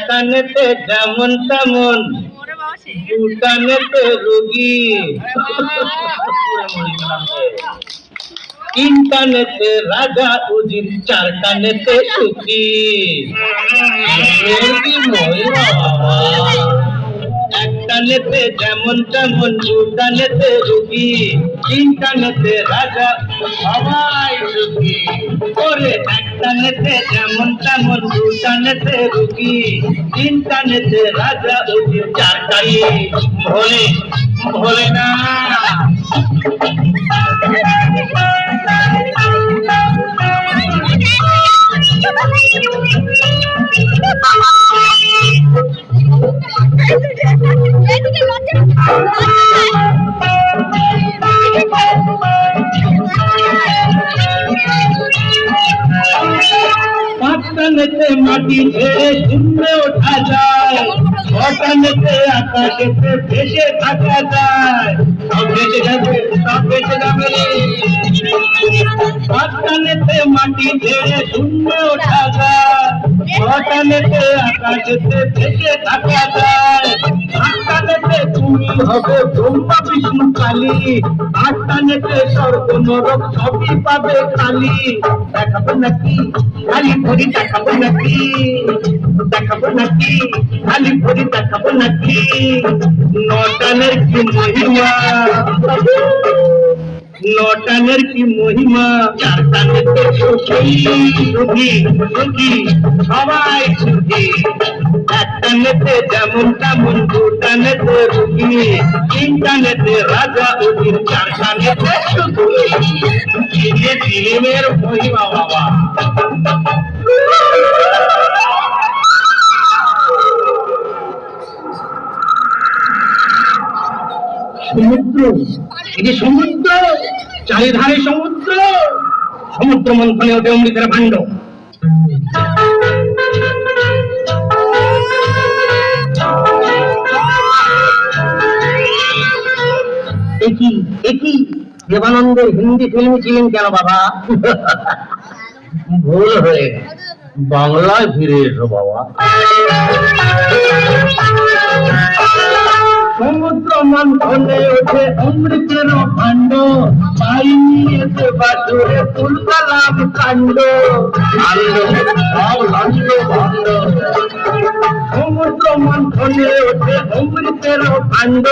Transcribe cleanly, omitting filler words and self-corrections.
টানেতে যেমন তেমন, টানেতে রুগী, তিন টানেতে রাজা উজির, চার টানেতে সুখী। এক টানেতে যেমন তেমন, দু টানেতে রুগী, তিন টানেতে রাজা, সবাই সুখী। ওরে এক টানেতে যেমন তেমন, দু টানেতে রুগী, তিন টানেতে রাজা উজির, চার টানে ভোলে ভোলে না। পাঁচটানেতে মাটি ছেড়ে শূন্যে ওঠা যায়, ছটানেতে আকাশেতে ভেসে থাকা যায়। সব ভেসে যাবে, সব ভেসে যাবে। পাঁচটানেতে মাটি ছেড়ে শূন্যে ওঠা যায়, ছটানেতে আকাশেতে ভেসে থাকা যায়। আটটানেতে তুমি হবে ব্রহ্মা বিষ্ণু কালী, আটটানেতে স্বর্গ নরক সবই পাবে খালি। দেখাবো নাকি খালি ভরি, দেখাবো নাকি, দেখাবো নাকি খালি ভরি, দেখাবো নাকি। নটানের কি মহিমা, নটানের কি মহিমা, চার টানেতে সুখী সুখী সুখী, সবাই সুখী। এক টানেতে যেমন তেমন, দু টানেতে রুগী, তিন টানেতে রাজা উজির, চার টানেতে সুখী। ফিল্মের মহিমা বাবা। সমুদ্র, এই যে সমুদ্র, চারিধারে সমুদ্র, সমুদ্র মন্থনে ওঠে অমৃতের ভাণ্ড। একই একই দেবানন্দের হিন্দি ফিল্ম ছিলেন কেন বাবা? ভুল হয়ে বাংলায় ফিরে এসো বাবা। সমুদ্র মন্থনে ওঠে অমৃতের ভাণ্ড, পাই নিয়েছে বাছুরে তুলকালাম কাণ্ড, সমুদ্র মন্থনে ওঠে অমৃতের ভাণ্ড।